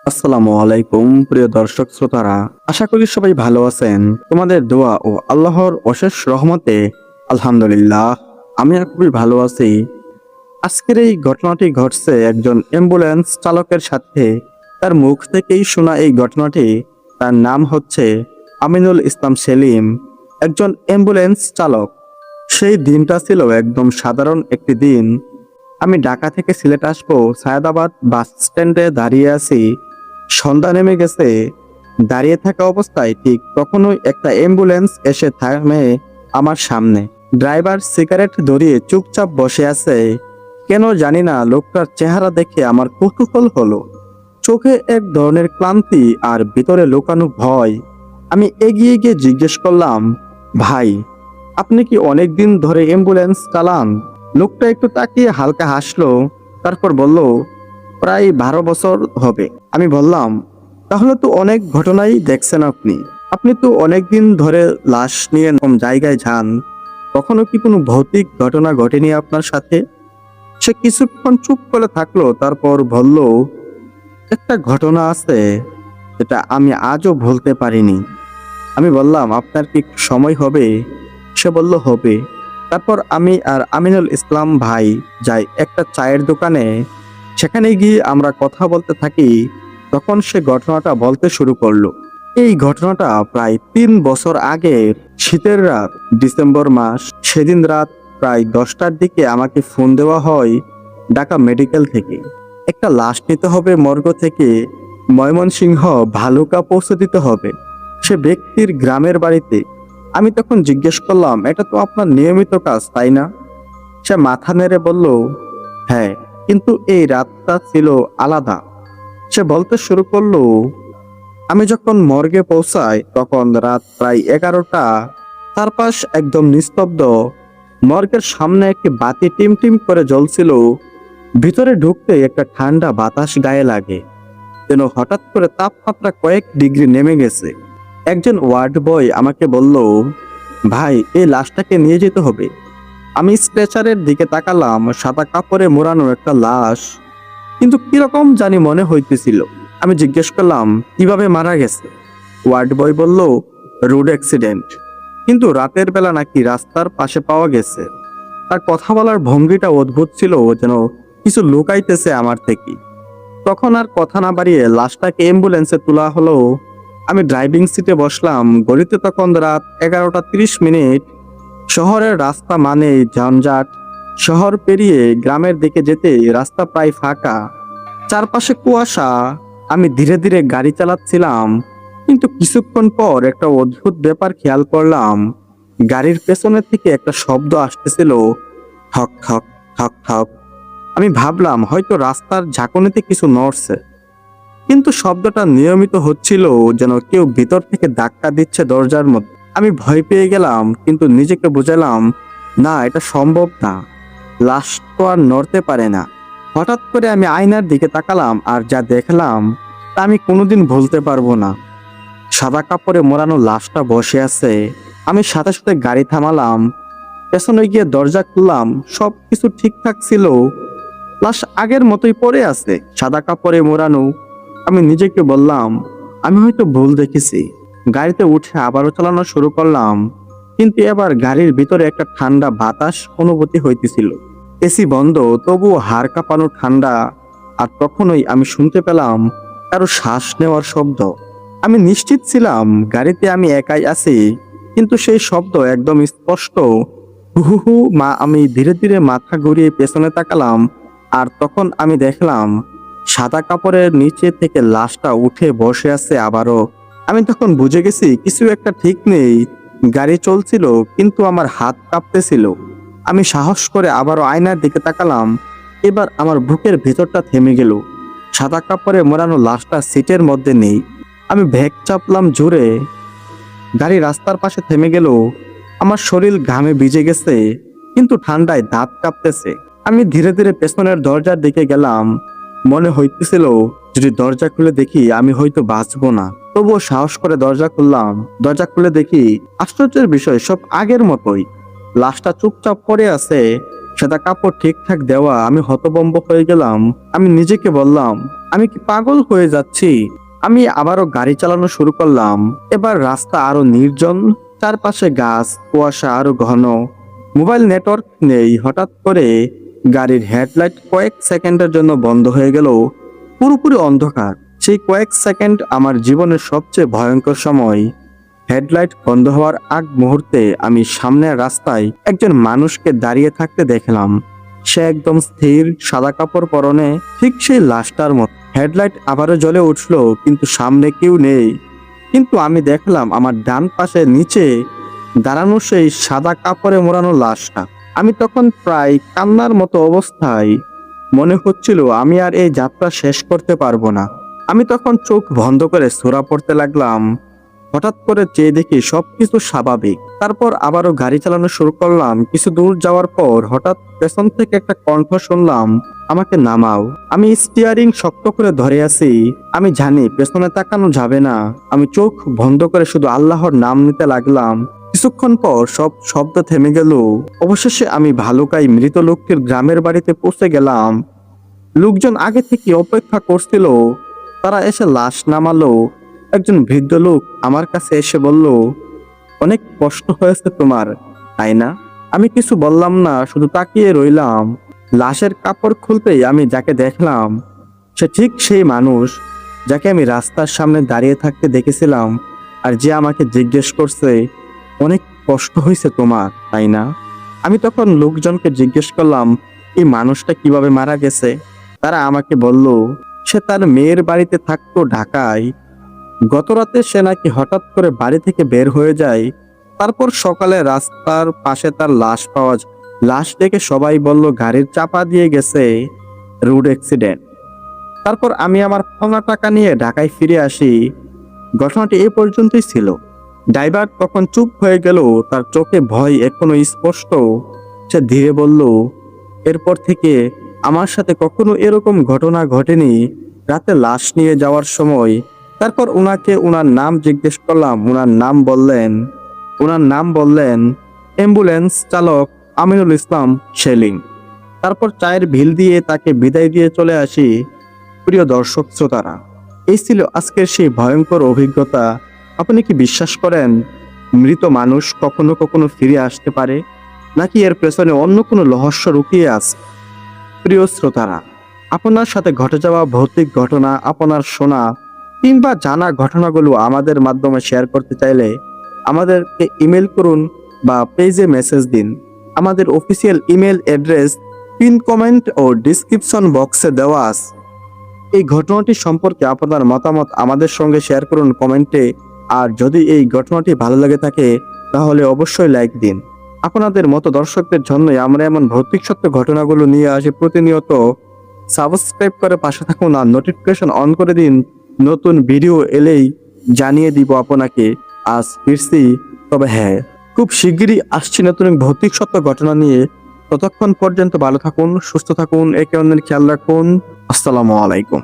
আসসালামু আলাইকুম প্রিয় দর্শক শ্রোতারা, আশা করি সবাই ভালো আছেন। তোমাদের দোয়া ও আল্লাহর অশেষ রহমতে আলহামদুলিল্লাহ আমি খুবই ভালো আছি। আজকের এই ঘটনাটি ঘটছে একজন অ্যাম্বুলেন্স চালকের সাথে। তার মুখ থেকেই শোনা এই ঘটনাটি। তার নাম হচ্ছে আমিনুল ইসলাম সেলিম, একজন অ্যাম্বুলেন্স চালক। সেই দিনটা ছিল একদম সাধারণ একটি দিন। আমি ঢাকা থেকে সিলেট আসবো, সায়দাবাদ বাস স্ট্যান্ডে দাঁড়িয়ে আছি। সন্ধ্যা নেমে গেছে। দাঁড়িয়ে থাকা অবস্থায় ঠিক তখনই একটা অ্যাম্বুলেন্স এসে থামে আমার সামনে। ড্রাইভার সিগারেট ধরিয়ে চুপচাপ বসে আছে। কেন জানি না, লোকটার চেহারা দেখে আমার কৌতূহল হলো। চোখে এক ধরনের ক্লান্তি আর ভিতরে লুকানো ভয়। আমি এগিয়ে গিয়ে জিজ্ঞেস করলাম, ভাই, আপনি কি অনেক দিন ধরে অ্যাম্বুলেন্স চালান? লোকটা একটু তাকিয়ে হালকা হাসলো, তারপর বলল, প্রায় 12 বছর হবে। আমি বললাম, তাহলে তো অনেক ঘটনাই দেখছেন আপনি। আপনি তো অনেক দিন ধরে লাশ নিয়ে এরকম জায়গায় যান। কখনো কি কোনো ভৌতিক ঘটনা ঘটেনি আপনার সাথে? সে কিছুক্ষণ চুপ করে থাকলো, তারপর বলল, একটা ঘটনা আছে যেটা আমি আজও ভুলতে পারিনি। আমি বললাম, আপনার কি সময় হবে? সে বলল, হবে। তারপর আমি আর আমিনুল ইসলাম ভাই যাই একটা চায়ের দোকানে। সেখানে গিয়ে আমরা কথা বলতে থাকি। তখন সে ঘটনাটা বলতে শুরু করলো। এই ঘটনাটা প্রায় 3 বছর আগের শীতের রাত, ডিসেম্বর মাস। সেদিন রাত প্রায় 10টার দিকে আমাকে ফোন দেওয়া হয় ঢাকা মেডিকেল থেকে। একটা লাশ নিতে হবে মর্গ থেকে, ময়মনসিংহ ভালুকা পৌঁছে দিতে হবে সে ব্যক্তির গ্রামের বাড়িতে। আমি তখন জিজ্ঞেস করলাম, এটা তো আপনার নিয়মিত কাজ, তাই না? সে মাথা নেড়ে বলল, হ্যাঁ, কিন্তু এই রাতটা ছিল আলাদা। সে বলতে শুরু করলো, আমি যখন মর্গে পৌঁছাই তখন রাত প্রায় 11টা। চারপাশ একদম নিস্তব্ধ। মর্গের সামনে একটি বাতি টিম টিম করে জ্বলছিল। ভিতরে ঢুকতে একটা ঠান্ডা বাতাস গায়ে লাগে, যেন হঠাৎ করে তাপমাত্রা কয়েক ডিগ্রি নেমে গেছে। একজন ওয়ার্ড বয় আমাকে বলল, ভাই, এই লাশটাকে নিয়ে যেতে হবে। আমি স্ট্রেচারের দিকে তাকালাম। সাদা কাপড়ে মোড়ানো একটা লাশ, কিন্তু কিরকম জানি মনে হইতেছিল। আমি জিজ্ঞেস করলাম, কিভাবে মারা গেছে? ওয়ার্ড বয় বলল, রোড অ্যাক্সিডেন্ট, কিন্তু রাতের বেলা নাকি রাস্তার পাশে পাওয়া গেছে। তার কথা বলার ভঙ্গিটা অদ্ভুত ছিল, যেন কিছু লুকাইতেছে আমার থেকে। তখন আর কথা না বাড়িয়ে লাশটাকে অ্যাম্বুলেন্সে তোলা হলো। আমি ড্রাইভিং সিটে বসলাম। ঘড়িতে তখন রাত 11টা 30 মিনিট। শহরের রাস্তা মানে ঝঞ্ঝাট। শহর পেরিয়ে গ্রামের দিকে যেতে রাস্তা প্রায় ফাঁকা, চারপাশে কুয়াশা। আমি ধীরে ধীরে গাড়ি চালাচ্ছিলাম, কিন্তু কিছুক্ষণ পর একটা অদ্ভুত ব্যাপার খেয়াল করলাম। গাড়ির পেছনের থেকে একটা শব্দ আসতেছিল, ঠক ঠক ঠক ঠক। আমি ভাবলাম হয়তো রাস্তার ঝাঁকুনিতে কিছু নড়ছে, কিন্তু শব্দটা নিয়মিত হচ্ছিল, যেন কেউ ভিতর থেকে ধাক্কা দিচ্ছে দরজার মধ্যে। আমি ভয় পেয়ে গেলাম, কিন্তু নিজেকে বোঝালাম, না, এটা সম্ভব না। লাশ তো আর নড়তে পারে না। হঠাৎ করে আমি আয়নার দিকে তাকালাম, আর যা দেখলাম তা আমি কোনোদিন ভুলতে পারবো না। সাদা কাপড়ে মোড়ানো লাশটা বসে আছে। আমি সাথে সাথে গাড়ি থামালাম, পেছনে গিয়ে দরজা খুললাম। সব কিছু ঠিকঠাক ছিল। লাশ আগের মতোই পড়ে আছে, সাদা কাপড়ে মোড়ানো। আমি নিজেকে বললাম, আমি হয়তো ভুল দেখেছি। গাড়িতে উঠে আবারও চালানো শুরু করলাম, কিন্তু এবার গাড়ির ভিতরে একটা ঠান্ডা বাতাস অনুভূতি হইতেছিল। এসি বন্ধ, তবুও হাড় কাঁপানো ঠান্ডা। আর তখনই আমি শুনতে পেলাম কারো শ্বাস নেওয়ার শব্দ। আমি নিশ্চিত ছিলাম গাড়িতে আমি একাই আছি, কিন্তু সেই শব্দ একদম স্পষ্ট, হু হু হু মা। আমি ধীরে ধীরে মাথা ঘুরিয়ে পেছনে তাকালাম, আর তখন আমি দেখলাম সাদা কাপড়ের নিচে থেকে লাশটা উঠে বসে আছে আবারও। আমি তখন বুঝে গেছি কিছু একটা ঠিক নেই। গাড়ি চলছিল, কিন্তু আমার হাত কাঁপতেছিল। আমি সাহস করে আবারও আয়নার দিকে তাকালাম। এবার আমার বুকের ভেতরটা থেমে গেল। সাদা কাপড়ে মোড়ানো লাশটা সিটের মধ্যে নেই। আমি ভেগ চাপলাম জোরে। গাড়ি রাস্তার পাশে থেমে গেল। আমার শরীর ঘামে ভিজে গেছে, কিন্তু ঠান্ডায় দাঁত কাঁপতেছে। আমি ধীরে ধীরে পেছনের দরজার দিকে গেলাম। মনে হইতেছিল যদি দরজা খুলে দেখি আমি হয়তো বাঁচবো না। তবুও সাহস করে দরজা খুললাম। দরজা খুলে দেখি আশ্চর্যের বিষয়, সব আগের মতোই। লাশটা চুপচাপ পড়ে আছে, সাদা কাপড় ঠিকঠাক দেওয়া। আমি হতভম্ব হয়ে গেলাম। আমি নিজেকে বললাম, আমি কি পাগল হয়ে যাচ্ছি? আমি আবারও গাড়ি চালানো শুরু করলাম। এবার রাস্তা আরো নির্জন, চারপাশে গাছ, কুয়াশা আরো ঘন, মোবাইল নেটওয়ার্ক নেই। হঠাৎ করে গাড়ির হেডলাইট কয়েক সেকেন্ডের জন্য বন্ধ হয়ে গেল। পুরোপুরি অন্ধকার। সেই কয়েক সেকেন্ড আমার জীবনের সবচেয়ে ভয়ঙ্কর সময়। হেডলাইট বন্ধ হওয়ার আগ মুহূর্তে আমি সামনের রাস্তায় একজন মানুষকে দাঁড়িয়ে থাকতে দেখলাম। সে একদম স্থির, সাদা কাপড় পরনে, ঠিক সেই লাশটার মতো। হেডলাইট আবারও জ্বলে উঠলো, কিন্তু সামনে কেউ নেই। কিন্তু আমি দেখলাম আমার ডান পাশে নিচে দাঁড়ানো সেই সাদা কাপড়ে মোড়ানো লাশটা। আমি তখন প্রায় কান্নার মতো অবস্থায়। মনে হচ্ছিল আমি আর এই যাত্রা শেষ করতে পারবো না। আমি তখন চোখ বন্ধ করে সূরা পড়তে লাগলাম। হঠাৎ করে চেয়ে দেখি সবকিছু স্বাভাবিক। তারপর আবারও গাড়ি চালানো শুরু করলাম। কিছু দূর যাওয়ার পর হঠাৎ পেছন থেকে একটা কণ্ঠ শুনলাম, আমাকে নামাও। আমি স্টিয়ারিং শক্ত করে ধরে আছি। আমি জানি পেছনে তাকানো যাবে না। আমি চোখ বন্ধ করে শুধু আল্লাহর নাম নিতে লাগলাম। কিছুক্ষণ পর সব শব্দ থেমে গেল। অবশেষে আমি ভালুকায় মৃত লোকটির গ্রামের বাড়িতে পৌঁছে গেলাম। লোকজন আগে থেকে অপেক্ষা করছিল। তারা এসে লাশ নামালো। একজন বৃদ্ধ লোক আমার কাছে এসে বলল, অনেক কষ্ট হয়েছে তোমার, তাই না? আমি কিছু বললাম না, শুধু তাকিয়ে রইলাম। লাশের কাপড় খুলতেই আমি যাকে দেখলাম, সে ঠিক সেই মানুষ যাকে আমি রাস্তার সামনে দাঁড়িয়ে থাকতে দেখেছিলাম, আর যে আমাকে জিজ্ঞেস করছে, অনেক কষ্ট হয়েছে তোমার, তাই না? আমি তখন লোকজনকে জিজ্ঞেস করলাম, এই মানুষটা কিভাবে মারা গেছে। তারা আমাকে বলল, সে তার মেয়ের বাড়িতে থাকতো ঢাকায়। গতরাতে সে নাকি হঠাৎ করে বাড়ি থেকে বের হয়ে যায়। তারপর সকালে রাস্তার পাশে তার লাশ পাওয়া যায়। লাশ দেখে সবাই বলল গাড়ির চাপা দিয়ে গেছে, রোড অ্যাক্সিডেন্ট। তারপর আমি আমার পাওনা টাকা নিয়ে ঢাকায় ফিরে আসি। ঘটনাটি এই পর্যন্তই ছিল। ড্রাইভার তখন চুপ হয়ে গেল, তার চোখে ভয় এখনো স্পষ্ট। সে ধীরে বলল, এরপর থেকে আমার সাথে কখনো এরকম ঘটনা ঘটেনি। রাতে লাশ নিয়ে যাওয়ার সময় তারপর ওনাকে ওনার নাম জিজ্ঞেস করলাম। ওনার নাম বললেন অ্যাম্বুলেন্স চালক আমিনুল ইসলাম সেলিম। তারপর চায়ের বিল দিয়ে তাকে বিদায় দিয়ে চলে আসি। প্রিয় দর্শক শ্রোতারা, এই ছিল আজকের সেই ভয়ঙ্কর অভিজ্ঞতা। আপনি কি বিশ্বাস করেন মৃত মানুষ কখনো কখনো ফিরে আসতে পারে, নাকি এর পেছনে অন্য কোনো রহস্য লুকিয়ে আছে? প্রিয় শ্রোতারা, আপনার সাথে ঘটে যাওয়া ভৌতিক ঘটনা, আপনার শোনা কিংবা জানা ঘটনাগুলো আমাদের মাধ্যমে শেয়ার করতে চাইলে আমাদেরকে ইমেল করুন বা পেজে মেসেজ দিন। আমাদের official email address pin comment ও ডিসক্রিপশন বক্সে দেওয়া আছে। এই ঘটনাটি সম্পর্কে আপনার মতামত আমাদের সঙ্গে শেয়ার করুন কমেন্টে। আর যদি এই ঘটনাটি ভালো লাগে থাকে তাহলে অবশ্যই লাইক দিন। আপনাদের মতো দর্শকদের জন্যই আমরা এমন ভৌতিক সত্য ঘটনাগুলো নিয়ে আসি প্রতিনিয়ত। সাবস্ক্রাইব করে পাশে থাকুন আর নোটিফিকেশন অন করে দিন। নতুন ভিডিও এলেই জানিয়ে দিব আপনাকে। আজ ফিরছি, তবে হ্যাঁ, খুব শিগগিরই আসছি নতুন ভৌতিক সত্য ঘটনা নিয়ে। ততক্ষণ পর্যন্ত ভালো থাকুন, সুস্থ থাকুন, একে অন্যের খেয়াল রাখুন। আসসালামু আলাইকুম।